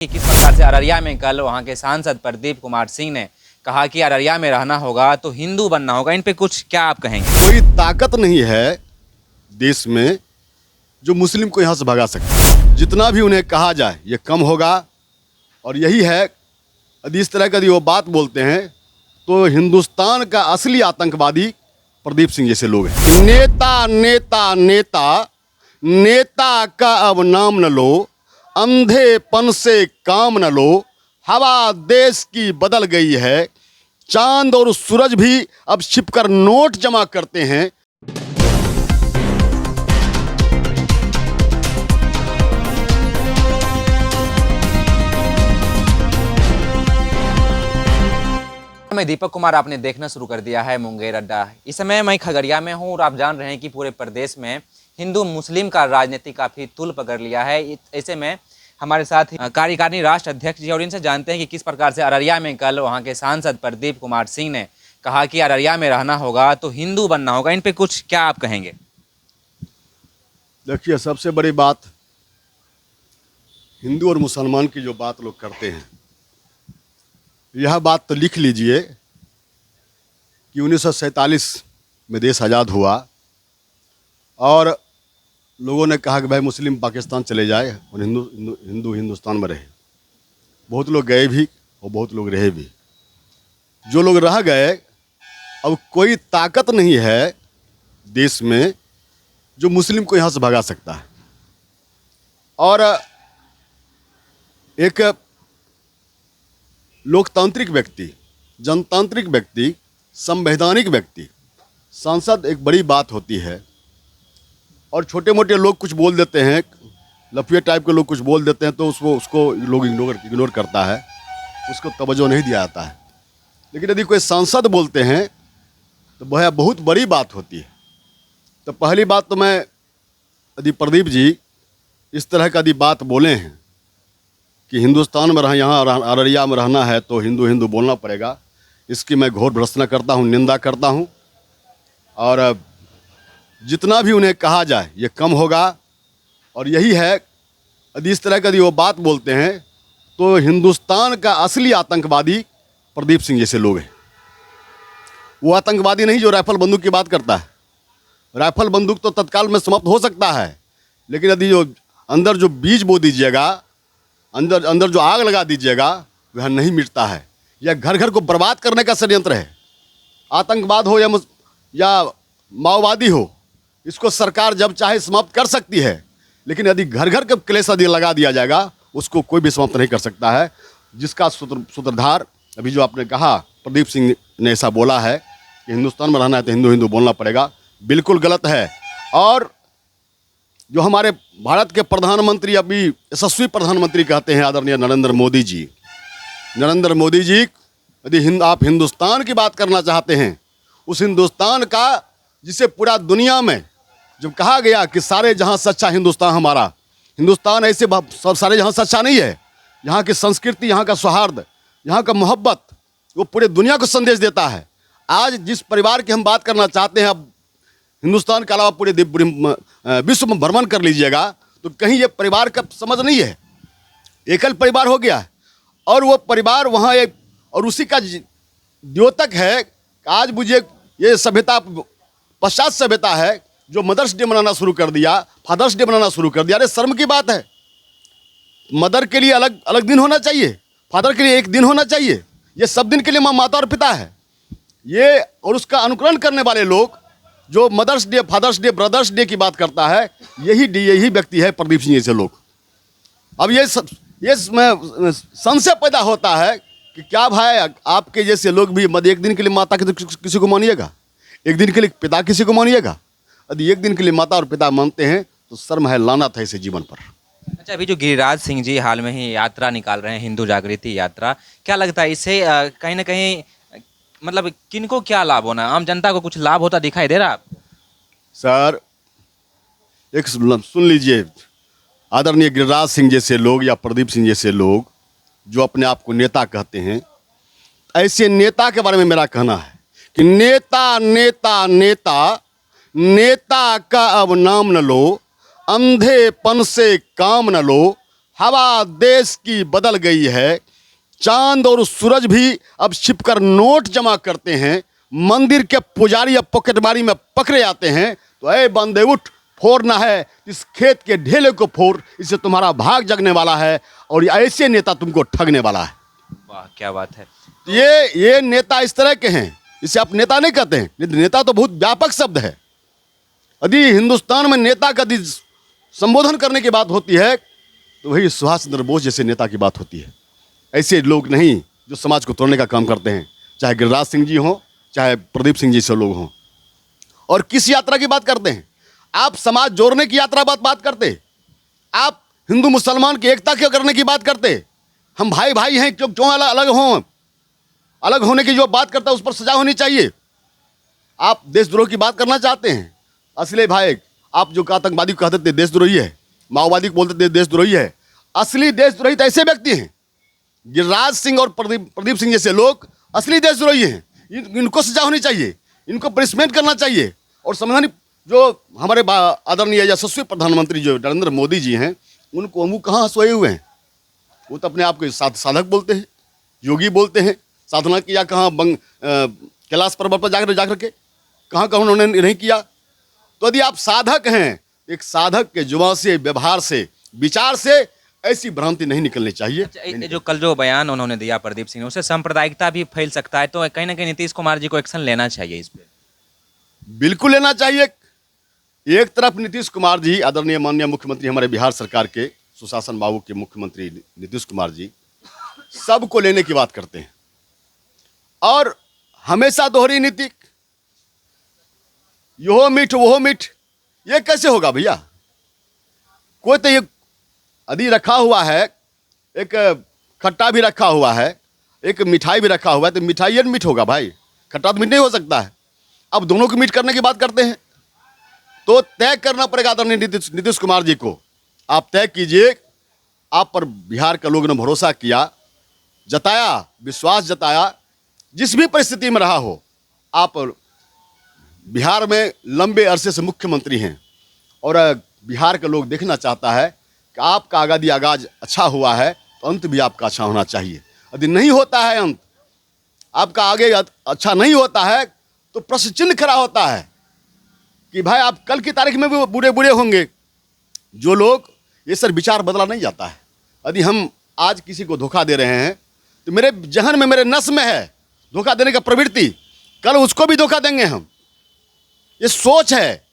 कि किस प्रकार से अररिया में कल वहां के सांसद प्रदीप कुमार सिंह ने कहा कि अररिया में रहना होगा तो हिंदू बनना होगा। इन पे कुछ क्या आप कहेंगे? कोई ताकत नहीं है देश में जो मुस्लिम को यहाँ से भगा सके। जितना भी उन्हें कहा जाए ये कम होगा। और यही है, यदि इस तरह का यदि वो बात बोलते हैं तो हिंदुस्तान का असली आतंकवादी प्रदीप सिंह जैसे लोग हैं। नेता नेता नेता नेता का अब नाम न लो, अंधेपन से काम न लो। हवा देश की बदल गई है, चांद और सूरज भी अब छिपकर नोट जमा करते हैं। मैं दीपक कुमार, आपने देखना शुरू कर दिया है मुंगेर अड्डा। इस समय मैं खगड़िया में हूँ और आप जान रहे हैं कि पूरे प्रदेश में हिंदू मुस्लिम का राजनीति काफ़ी तूल पकड़ लिया है। ऐसे में हमारे साथ कार्यकारिणी राष्ट्र अध्यक्ष जी और इनसे जानते हैं कि किस प्रकार से अररिया में कल वहाँ के सांसद प्रदीप कुमार सिंह ने कहा कि अररिया में रहना होगा तो हिंदू बनना होगा। इन पे कुछ क्या आप कहेंगे? देखिए, सबसे बड़ी बात हिंदू और मुसलमान की जो बात लोग करते हैं, यह बात तो लिख लीजिए कि 1947 में देश आज़ाद हुआ और लोगों ने कहा कि भाई मुस्लिम पाकिस्तान चले जाए और हिंदू हिंदुस्तान में रहे। बहुत लोग गए भी और बहुत लोग रहे भी। जो लोग रह गए, अब कोई ताकत नहीं है देश में जो मुस्लिम को यहाँ से भगा सकता है। और एक लोकतांत्रिक व्यक्ति, जनतांत्रिक व्यक्ति, संवैधानिक व्यक्ति, सांसद एक बड़ी बात होती है। और छोटे मोटे लोग कुछ बोल देते हैं, लफिया टाइप के लोग कुछ बोल देते हैं तो उसको लोग इग्नोर करता है, उसको तवज्जो नहीं दिया जाता है। लेकिन यदि कोई सांसद बोलते हैं तो वह बहुत बड़ी बात होती है। तो पहली बात तो मैं, यदि प्रदीप जी इस तरह का यदि बात बोले हैं कि हिंदुस्तान में यहाँ अररिया में रहना है तो हिंदू हिंदू बोलना पड़ेगा, इसकी मैं घोर भर्त्सना करता हूँ, निंदा करता हूँ। और जितना भी उन्हें कहा जाए ये कम होगा। और यही है, यदि इस तरह का यदि वो बात बोलते हैं तो हिंदुस्तान का असली आतंकवादी प्रदीप सिंह जैसे लोग हैं। वो आतंकवादी नहीं जो राइफल बंदूक की बात करता है। राइफल बंदूक तो तत्काल में समाप्त हो सकता है, लेकिन यदि जो अंदर जो बीज बो दीजिएगा, अंदर जो आग लगा दीजिएगा, वह नहीं मिटता है। यह घर घर को बर्बाद करने का षड्यंत्र है। आतंकवाद हो या माओवादी हो, इसको सरकार जब चाहे समाप्त कर सकती है, लेकिन यदि घर घर के क्लेश यदि लगा दिया जाएगा, उसको कोई भी समाप्त नहीं कर सकता है। जिसका सूत्रधार अभी जो आपने कहा, प्रदीप सिंह ने ऐसा बोला है कि हिंदुस्तान में रहना है तो हिंदू हिंदू बोलना पड़ेगा, बिल्कुल गलत है। और जो हमारे भारत के प्रधानमंत्री, अभी यशस्वी प्रधानमंत्री कहते हैं आदरणीय नरेंद्र मोदी जी, यदि आप हिंदुस्तान की बात करना चाहते हैं, उस हिंदुस्तान का जिसे पूरा दुनिया में जब कहा गया कि सारे जहां सच्चा हिंदुस्तान हमारा, हिंदुस्तान ऐसे सारे जहां सच्चा नहीं है। यहाँ की संस्कृति, यहाँ का सौहार्द, यहाँ का मोहब्बत, वो पूरे दुनिया को संदेश देता है। आज जिस परिवार की हम बात करना चाहते हैं, अब हिंदुस्तान के अलावा पूरे विश्व में भ्रमण कर लीजिएगा तो कहीं ये परिवार का समझ नहीं है। एकल परिवार हो गया है और वो परिवार वहाँ एक, और उसी का द्योतक है। आज मुझे ये सभ्यता, पश्चात सभ्यता है जो मदर्स डे मनाना शुरू कर दिया, फादर्स डे मनाना शुरू कर दिया। अरे शर्म की बात है। मदर के लिए अलग अलग दिन होना चाहिए, फादर के लिए एक दिन होना चाहिए। ये सब दिन के लिए माता और पिता है ये। और उसका अनुकरण करने वाले लोग जो mother's day, father's day, brother's day की बात करता है, यही व्यक्ति है प्रदीप सिंह जैसे लोग। अब ये संशय पैदा होता है कि क्या भाई आपके जैसे लोग भी एक दिन के लिए माता किसी को मानिएगा, एक दिन के लिए पिता किसी को मानिएगा। यदि एक दिन के लिए माता और पिता मानते हैं तो शर्म है, लानत है इसे जीवन पर। अच्छा, अभी जो गिरिराज सिंह जी हाल में ही यात्रा निकाल रहे हैं, हिंदू जागृति यात्रा, क्या लगता है इससे कहीं ना कहीं मतलब किनको क्या लाभ होना, आम जनता को कुछ लाभ होता दिखाई दे रहा है आपको? सर, एक सुन लीजिए, आदरणीय गिरिराज सिंह जैसे लोग या प्रदीप सिंह जैसे लोग जो अपने आप को नेता कहते हैं, ऐसे नेता के बारे में मेरा कहना है कि नेता नेता नेता नेता का अब नाम न लो, अंधेपन से काम न लो। हवा देश की बदल गई है। चांद और सूरज भी अब छिपकर नोट जमा करते हैं। मंदिर के पुजारी अब पॉकेटमारी में पकड़े जाते हैं। तो ऐ बंदे उठ, फोड़ना है इस खेत के ढेले को फोड़, इससे तुम्हारा भाग जगने वाला है और ऐसे नेता तुमको ठगने वाला है। वाह, क्या बात है। ये नेता इस तरह के हैं, इसे आप नेता नहीं कहते हैं। नेता तो बहुत व्यापक शब्द है। यदि हिंदुस्तान में नेता का यदि संबोधन करने की बात होती है तो वही सुभाष चंद्र बोस जैसे नेता की बात होती है। ऐसे लोग नहीं जो समाज को तोड़ने का काम करते हैं, चाहे गिरिराज सिंह जी हों, चाहे प्रदीप सिंह जी से लोग हों। और किस यात्रा की बात करते हैं आप? समाज जोड़ने की यात्रा बात करते। आप हिंदू मुसलमान की एकता क्यों करने की बात करते? हम भाई भाई हैं, क्यों अलग हों? अलग होने की जो बात करता है उस पर सजा होनी चाहिए। आप देशद्रोह की बात करना चाहते हैं? असली भाई, आप जो आतंकवादी को कहते थे देशद्रोही है, माओवादी को बोलते थे देशद्रोही है, असली देशद्रोही तो ऐसे व्यक्ति हैं। गिरिराज सिंह और प्रदीप सिंह जैसे लोग असली देशद्रोही हैं। इनको सजा होनी चाहिए, इनको पनिशमेंट करना चाहिए। और संवैधानिक जो हमारे आदरणीय यशस्वी प्रधानमंत्री जो नरेंद्र मोदी जी हैं, उनको वो कहाँ सोए हुए हैं? वो तो अपने आप को साधक बोलते हैं, योगी बोलते हैं। साधना किया कहाँ? कैलाश पर्वत पर जाकर के कहाँ उन्होंने नहीं किया। तो यदि आप साधक हैं, एक साधक के जुबान से, व्यवहार से, विचार से ऐसी भ्रांति नहीं निकलनी चाहिए। अच्छा, जो कल जो बयान उन्होंने दिया प्रदीप सिंह ने, उससे सांप्रदायिकता भी फैल सकता है, तो कहीं ना कहीं नीतीश कुमार जी को एक्शन लेना चाहिए इस पे। बिल्कुल लेना चाहिए। एक तरफ नीतीश कुमार जी, आदरणीय माननीय मुख्यमंत्री हमारे बिहार सरकार के सुशासन बाबू के मुख्यमंत्री नीतीश कुमार जी सबको लेने की बात करते हैं और हमेशा दोहरी नीति, यो मीठ वो मीठ। ये कैसे होगा भैया? कोई तो ये यदि रखा हुआ है, एक खट्टा भी रखा हुआ है, एक मिठाई भी रखा हुआ है, तो मिठाई ये मीठ होगा भाई, खट्टा तो मीठ नहीं हो सकता है। अब दोनों को मीठ करने की बात करते हैं तो तय करना पड़ेगा आदरणीय नीतीश कुमार जी को। आप तय कीजिए। आप पर बिहार के लोगों ने भरोसा किया, जताया, विश्वास जताया। जिस भी परिस्थिति में रहा हो, आप बिहार में लंबे अरसे से मुख्यमंत्री हैं और बिहार के लोग देखना चाहता है कि आपका आगाज अच्छा हुआ है तो अंत भी आपका अच्छा होना चाहिए। यदि नहीं होता है, अंत आपका आगे अच्छा नहीं होता है, तो प्रश्न चिन्ह खड़ा होता है कि भाई आप कल की तारीख में भी बुरे होंगे। जो लोग ये सर विचार बदला नहीं जाता है। यदि हम आज किसी को धोखा दे रहे हैं तो मेरे जहन में, मेरे नस में है धोखा देने का प्रवृत्ति, कल उसको भी धोखा देंगे हम। ये सोच है।